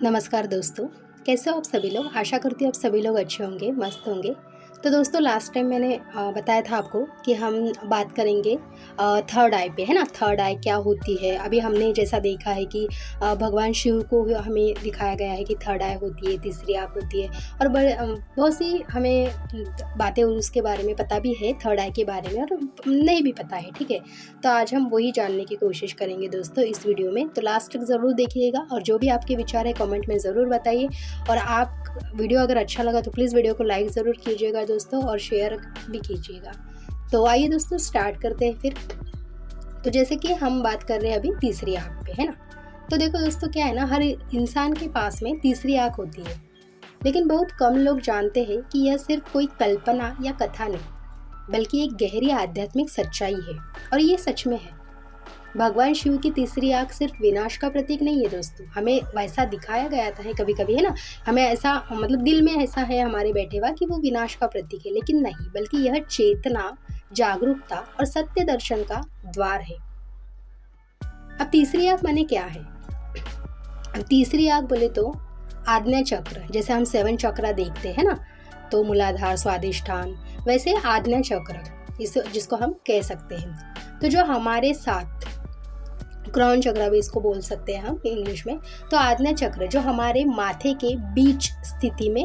नमस्कार दोस्तों, कैसे हो आप सभी लोग। आशा करती हूँ आप सभी लोग अच्छे होंगे, मस्त होंगे। तो दोस्तों लास्ट टाइम मैंने बताया था आपको कि हम बात करेंगे थर्ड आई पे, है ना। थर्ड आई क्या होती है। अभी हमने जैसा देखा है कि भगवान शिव को हमें दिखाया गया है कि थर्ड आई होती है, तीसरी आँख होती है और बहुत सी हमें बातें उसके बारे में पता भी है, थर्ड आई के बारे में, और नहीं भी पता है। ठीक है, तो आज हम वही जानने की कोशिश करेंगे दोस्तों इस वीडियो में। तो लास्ट तक ज़रूर देखिएगा और जो भी आपके विचार है कमेंट में ज़रूर बताइए। और आप वीडियो अगर अच्छा लगा तो प्लीज़ वीडियो को लाइक ज़रूर कीजिएगा दोस्तों, और शेयर भी कीजिएगा। तो आइए दोस्तों स्टार्ट करते हैं फिर। तो जैसे कि हम बात कर रहे हैं अभी तीसरी आँख पे, है ना। तो देखो दोस्तों, क्या है ना, हर इंसान के पास में तीसरी आँख होती है, लेकिन बहुत कम लोग जानते हैं कि यह सिर्फ कोई कल्पना या कथा नहीं, बल्कि एक गहरी आध्यात्मिक सच्चाई है। और ये सच में है। भगवान शिव की तीसरी आँख सिर्फ विनाश का प्रतीक नहीं है दोस्तों, हमें वैसा दिखाया गया था है कभी कभी, है ना। हमें ऐसा मतलब दिल में ऐसा है हमारे बैठे हुआ कि वो विनाश का प्रतीक है, लेकिन नहीं, बल्कि यह चेतना, जागरूकता और सत्य दर्शन का द्वार है। अब तीसरी आँख माने क्या है। अब तीसरी आँख बोले तो आज्ञा चक्र, जैसे हम 7 चक्र देखते हैं ना, तो मूलाधार, स्वादिष्ठान, वैसे आज्ञा चक्र जिसको हम कह सकते हैं। तो जो हमारे साथ क्राउन चक्र भी इसको बोल सकते हैं हम इंग्लिश में। तो आज्ञा चक्र जो हमारे माथे के बीच स्थिति में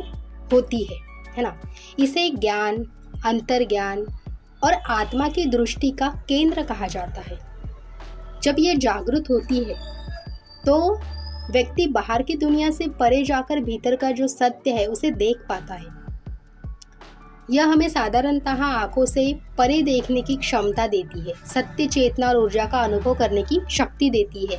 होती है ना। इसे ज्ञान, अंतर्ज्ञान और आत्मा की दृष्टि का केंद्र कहा जाता है। जब ये जागृत होती है तो व्यक्ति बाहर की दुनिया से परे जाकर भीतर का जो सत्य है उसे देख पाता है। यह हमें साधारणतः आंखों से परे देखने की क्षमता देती है, सत्य, चेतना और ऊर्जा का अनुभव करने की शक्ति देती है।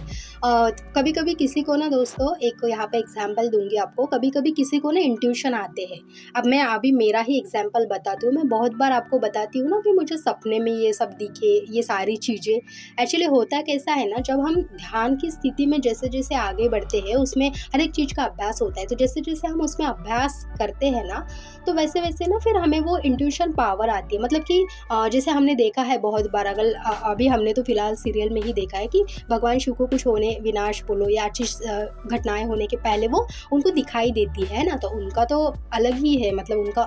कभी कभी किसी को ना दोस्तों, एक यहाँ पे एग्जाम्पल दूंगी आपको, कभी कभी किसी को ना इंट्यूशन आते हैं। अब मैं अभी मेरा ही एग्जाम्पल बताती हूँ। मैं बहुत बार आपको बताती हूँ ना कि मुझे सपने में ये सब दिखे, ये सारी चीज़ें। एक्चुअली होता कैसा है ना, जब हम ध्यान की स्थिति में जैसे जैसे आगे बढ़ते हैं, उसमें हर एक चीज़ का अभ्यास होता है। तो जैसे जैसे हम उसमें अभ्यास करते हैं ना, तो वैसे वैसे ना फिर हमें वो इंट्यूशन पावर आती है। मतलब कि जैसे हमने देखा है बहुत बार, अगर अभी हमने तो फिलहाल सीरियल में ही देखा है कि भगवान शिव को कुछ होने, विनाश बोलो या अच्छी घटनाएं होने के पहले वो उनको दिखाई देती है ना। तो उनका तो अलग ही है, मतलब उनका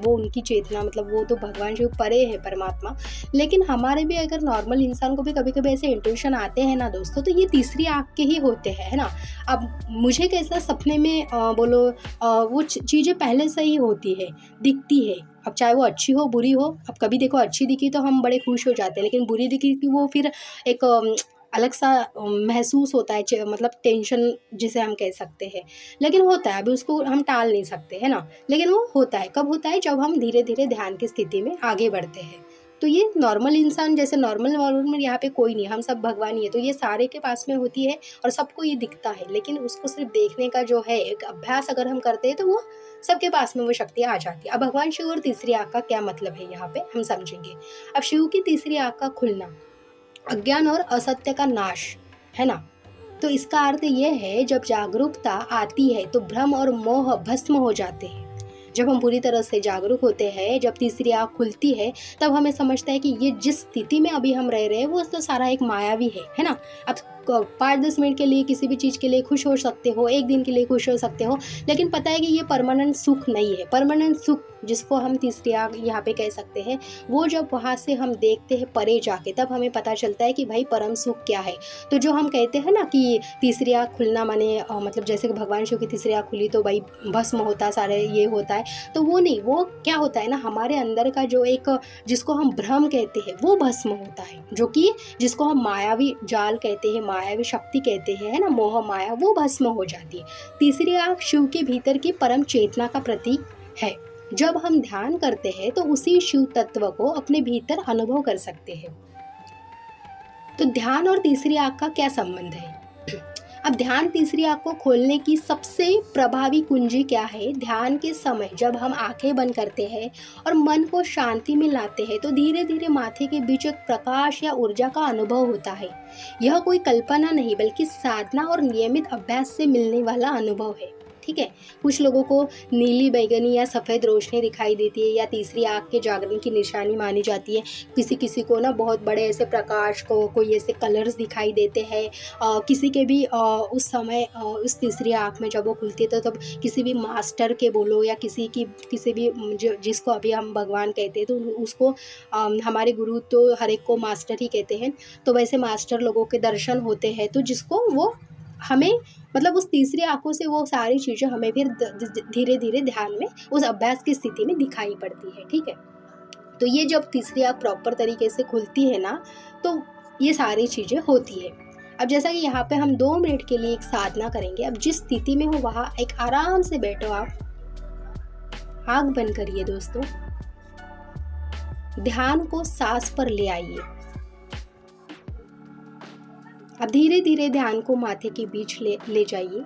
वो उनकी चेतना, मतलब वो तो भगवान शिव परे है, परमात्मा। लेकिन हमारे भी अगर नॉर्मल इंसान को भी कभी कभी ऐसे इंट्यूशन आते हैं ना दोस्तों, तो ये तीसरी आँख के ही होते हैं, है ना। अब मुझे कैसा सपने में बोलो वो चीज़ें पहले से ही होती है, दिखती है। अब चाहे वो अच्छी हो, बुरी हो। अब कभी देखो अच्छी दिखी तो हम बड़े खुश हो जाते हैं, लेकिन बुरी दिखी कि वो फिर एक अलग सा महसूस होता है, मतलब टेंशन जिसे हम कह सकते हैं। लेकिन होता है, अभी उसको हम टाल नहीं सकते, है ना। लेकिन वो होता है, कब होता है, जब हम धीरे धीरे ध्यान की स्थिति में आगे बढ़ते हैं। तो ये नॉर्मल इंसान, जैसे नॉर्मल यहाँ पे कोई नहीं, हम सब भगवान ही है, तो ये सारे के पास में होती है और सबको ये दिखता है। लेकिन उसको सिर्फ देखने का जो है एक अभ्यास अगर हम करते हैं तो वो सबके पास में वो शक्ति आ जाती है। अब भगवान शिव और तीसरी आँख का क्या मतलब है यहाँ पे हम समझेंगे। अब शिव की तीसरी आँख का खुलना अज्ञान और असत्य का नाश, है ना। तो इसका अर्थ ये है, जब जागरूकता आती है तो भ्रम और मोह भस्म हो जाते हैं। जब हम पूरी तरह से जागरूक होते हैं, जब तीसरी आँख खुलती है, तब हमें समझता है कि ये जिस स्थिति में अभी हम रह रहे हैं वो तो सारा एक मायावी है ना। अब 5-10 मिनट के लिए किसी भी चीज़ के लिए खुश हो सकते हो, एक दिन के लिए खुश हो सकते हो, लेकिन पता है कि ये परमानेंट सुख नहीं है। परमानेंट सुख जिसको हम तीसरी आँख यहाँ पे कह सकते हैं, वो जब वहाँ से हम देखते हैं परे जाके, तब हमें पता चलता है कि भाई परम सुख क्या है। तो जो हम कहते हैं ना कि तीसरी आँख खुलना माने मतलब जैसे कि भगवान शिव की तीसरी आँख खुली तो भाई भस्म होता, सारे ये होता है, तो वो नहीं। वो क्या होता है ना, हमारे अंदर का जो एक जिसको हम भ्रम कहते हैं वो भस्म होता है, जो कि जिसको हम मायावी जाल कहते हैं, मायावी शक्ति कहते हैं, है ना, मोह माया, वो भस्म हो जाती है। तीसरी आँख शिव के भीतर की परम चेतना का प्रतीक है। जब हम ध्यान करते हैं तो उसी शिव तत्व को अपने भीतर अनुभव कर सकते हैं। तो ध्यान और तीसरी आँख का क्या संबंध है। अब ध्यान तीसरी आँख को खोलने की सबसे प्रभावी कुंजी क्या है। ध्यान के समय जब हम आंखें बंद करते हैं और मन को शांति में लाते हैं, तो धीरे धीरे माथे के बीच एक प्रकाश या ऊर्जा का अनुभव होता है। यह कोई कल्पना नहीं, बल्कि साधना और नियमित अभ्यास से मिलने वाला अनुभव है। ठीक है। कुछ लोगों को नीली, बैंगनी या सफ़ेद रोशनी दिखाई देती है या तीसरी आँख के जागरण की निशानी मानी जाती है। किसी किसी को ना बहुत बड़े ऐसे प्रकाश को कोई ऐसे कलर्स दिखाई देते हैं। किसी के भी उस समय उस तीसरी आँख में जब वो खुलती है तो तब किसी भी मास्टर के बोलो या किसी भी जिसको अभी हम भगवान कहते हैं तो उसको हमारे गुरु तो हर एक को मास्टर ही कहते हैं। तो वैसे मास्टर लोगों के दर्शन होते हैं तो जिसको वो हमें मतलब उस तीसरी आँखों से वो सारी चीज़ें हमें फिर धीरे धीरे ध्यान में उस अभ्यास की स्थिति में दिखाई पड़ती है, ठीक है। तो ये जब तीसरी आँख प्रॉपर तरीके से खुलती है ना तो ये सारी चीज़ें होती है। अब जैसा कि यहाँ पे हम 2 मिनट के लिए एक साधना करेंगे। अब जिस स्थिति में हो वहाँ एक आराम से बैठो, आप आँख बंद करिए दोस्तों, ध्यान को सांस पर ले आइए। अब धीरे धीरे ध्यान को माथे के बीच ले जाइए।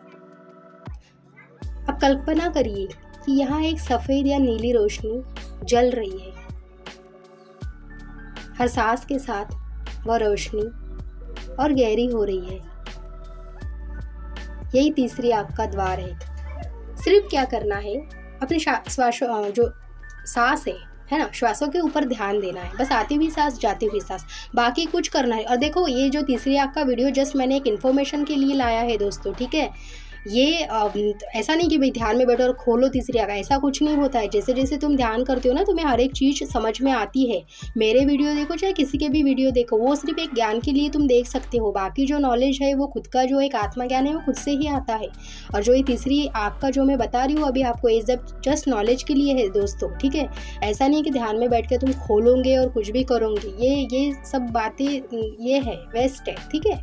अब कल्पना करिए कि यहाँ एक सफ़ेद या नीली रोशनी जल रही है। हर सांस के साथ वह रोशनी और गहरी हो रही है। यही तीसरी आँख का द्वार है। सिर्फ क्या करना है, अपने श्वास जो सांस है ना, श्वासों के ऊपर ध्यान देना है, बस आती हुई सांस जाती हुई सांस, बाकी कुछ करना है। और देखो ये जो तीसरी आँख का वीडियो जस्ट मैंने एक इन्फॉर्मेशन के लिए लाया है दोस्तों, ठीक है। ये ऐसा नहीं कि भाई ध्यान में बैठो और खोलो तीसरी आँख, ऐसा कुछ नहीं होता है। जैसे जैसे तुम ध्यान करते हो ना तुम्हें हर एक चीज़ समझ में आती है। मेरे वीडियो देखो चाहे किसी के भी वीडियो देखो, वो सिर्फ एक ज्ञान के लिए तुम देख सकते हो, बाकी जो नॉलेज है वो खुद का जो एक आत्मज्ञान है वो खुद से ही आता है। और जो ये तीसरी आँख का जो मैं बता रही हूँ अभी आपको, ये जस्ट नॉलेज के लिए है दोस्तों, ठीक है। ऐसा नहीं कि ध्यान में बैठ के तुम खोलोगे और कुछ भी करोगे, ये सब बातें ये है वेस्ट है, ठीक है।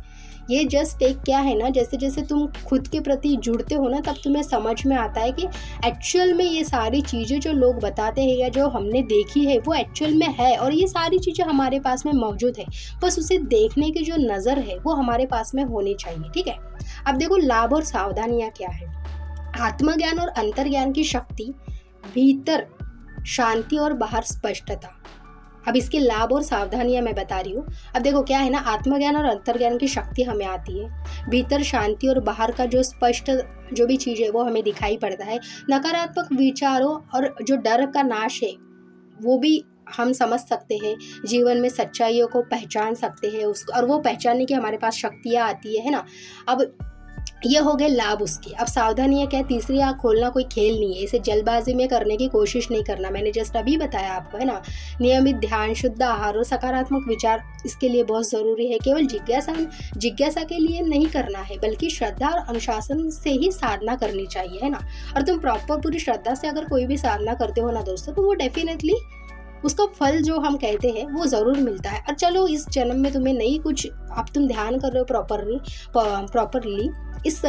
ये जस्ट एक क्या है ना, जैसे जैसे तुम खुद के प्रति जुड़ते हो ना तब तुम्हें समझ में आता है कि एक्चुअल में ये सारी चीज़ें जो लोग बताते हैं या जो हमने देखी है वो एक्चुअल में है, और ये सारी चीज़ें हमारे पास में मौजूद है। बस उसे देखने की जो नज़र है वो हमारे पास में होनी चाहिए, ठीक है। अब देखो लाभ और सावधानियाँ क्या है। आत्मज्ञान और अंतर्ज्ञान की शक्ति, भीतर शांति और बाहर स्पष्टता। अब इसके लाभ और सावधानियां मैं बता रही हूँ। अब देखो क्या है ना, आत्मज्ञान और अंतर्ज्ञान की शक्ति हमें आती है, भीतर शांति और बाहर का जो स्पष्ट जो भी चीज़ है वो हमें दिखाई पड़ता है। नकारात्मक विचारों और जो डर का नाश है वो भी हम समझ सकते हैं, जीवन में सच्चाइयों को पहचान सकते हैं उसको, और वो पहचानने की हमारे पास शक्तियाँ आती है ना। अब ये हो गए लाभ उसके। अब सावधानियाँ क्या है, तीसरी आँख खोलना कोई खेल नहीं है, इसे जल्दबाजी में करने की कोशिश नहीं करना, मैंने जस्ट अभी बताया आपको, है ना। नियमित ध्यान, शुद्ध आहार और सकारात्मक विचार इसके लिए बहुत ज़रूरी है। केवल जिज्ञासा के लिए नहीं करना है, बल्कि श्रद्धा और अनुशासन से ही साधना करनी चाहिए, है ना। और तुम प्रॉपर पूरी श्रद्धा से अगर कोई भी साधना करते हो ना दोस्तों तो वो डेफिनेटली उसका फल जो हम कहते हैं वो ज़रूर मिलता है। और चलो इस जन्म में तुम्हें नहीं कुछ, अब तुम ध्यान कर रहे हो प्रॉपरली, इस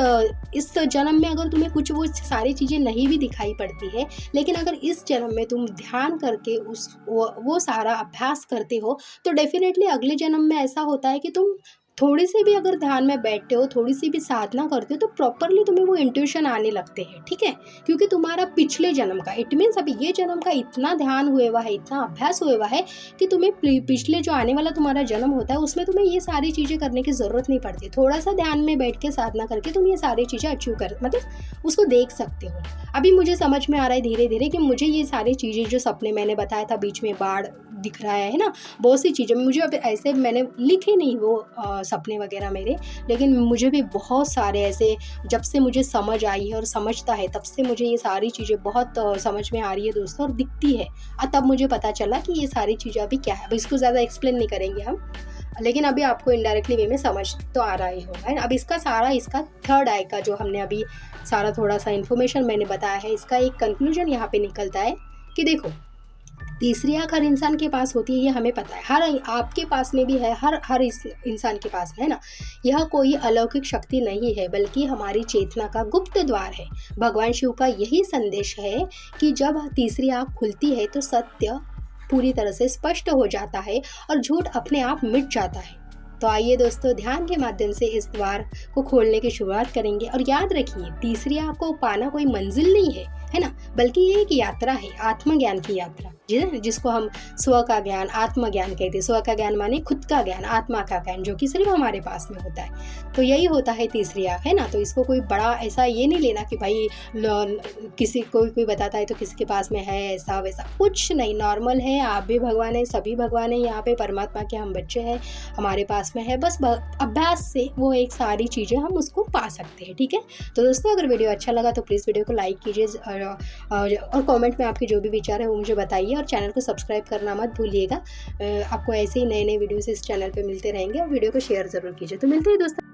जन्म में अगर तुम्हें कुछ वो सारी चीज़ें नहीं भी दिखाई पड़ती है, लेकिन अगर इस जन्म में तुम ध्यान करके वो सारा अभ्यास करते हो तो डेफिनेटली अगले जन्म में ऐसा होता है कि तुम थोड़ी सी भी अगर ध्यान में बैठते हो, थोड़ी सी भी साधना करते हो तो प्रॉपरली तुम्हें वो इंट्यूशन आने लगते हैं, ठीक है। क्योंकि तुम्हारा पिछले जन्म का, इट मीन्स अभी ये जन्म का इतना ध्यान हुए हुआ है, इतना अभ्यास हुए हुआ है कि तुम्हें पिछले जो आने वाला तुम्हारा जन्म होता है उसमें तुम्हें ये सारी चीज़ें करने की ज़रूरत नहीं पड़ती। थोड़ा सा ध्यान में बैठ के साधना करके तुम ये सारी चीज़ें अचीव कर मतलब उसको देख सकते हो। अभी मुझे समझ में आ रहा है धीरे धीरे कि मुझे ये सारी चीज़ें जो सपने मैंने बताया था, बीच में बाढ़ दिख रहा है ना, बहुत सी चीज़ें मुझे अब ऐसे मैंने लिखे नहीं वो सपने वगैरह मेरे, लेकिन मुझे भी बहुत सारे ऐसे जब से मुझे समझ आई है और समझता है तब से मुझे ये सारी चीज़ें बहुत समझ में आ रही है दोस्तों, और दिखती है। और तब मुझे पता चला कि ये सारी चीज़ें अभी क्या है। अब इसको ज़्यादा एक्सप्लेन नहीं करेंगे हम, लेकिन अभी आपको इनडायरेक्टली वे में समझ तो आ रहा ही होगा, है ना। अब इसका थर्ड आई का जो हमने अभी सारा थोड़ा सा इन्फॉर्मेशन मैंने बताया है, इसका एक कंक्लूजन यहाँ पे निकलता है कि देखो तीसरी आँख हर इंसान के पास होती है, ये हमें पता है, हर आपके पास में भी है, हर इस इंसान के पास है ना। यह कोई अलौकिक शक्ति नहीं है बल्कि हमारी चेतना का गुप्त द्वार है। भगवान शिव का यही संदेश है कि जब तीसरी आँख खुलती है तो सत्य पूरी तरह से स्पष्ट हो जाता है और झूठ अपने आप मिट जाता है। तो आइए दोस्तों ध्यान के माध्यम से इस द्वार को खोलने की शुरुआत करेंगे। और याद रखिए तीसरी आँख को पाना कोई मंजिल नहीं है, है ना, बल्कि ये एक यात्रा है, आत्मज्ञान की यात्रा, जिसको हम स्व का ज्ञान, आत्मज्ञान कहते हैं। स्व का ज्ञान माने खुद का ज्ञान, आत्मा का ज्ञान, जो कि सिर्फ हमारे पास में होता है। तो यही होता है तीसरी आँख, है ना। तो इसको कोई बड़ा ऐसा ये नहीं लेना कि भाई किसी कोई बताता है तो किसी के पास में है ऐसा वैसा, कुछ नहीं, नॉर्मल है। आप भी भगवान है, सभी भगवान है, यहाँ पे परमात्मा के हम बच्चे हैं, हमारे पास में है। बस अभ्यास से वो एक सारी चीज़ें हम उसको पा सकते हैं, ठीक है। तो दोस्तों अगर वीडियो अच्छा लगा तो प्लीज़ वीडियो को लाइक कीजिए और कमेंट में आपके जो भी विचार है वो मुझे बताइए, और चैनल को सब्सक्राइब करना मत भूलिएगा। आपको ऐसे ही नए नए वीडियोस इस चैनल पे मिलते रहेंगे, और वीडियो को शेयर ज़रूर कीजिए। तो मिलते हैं दोस्तों।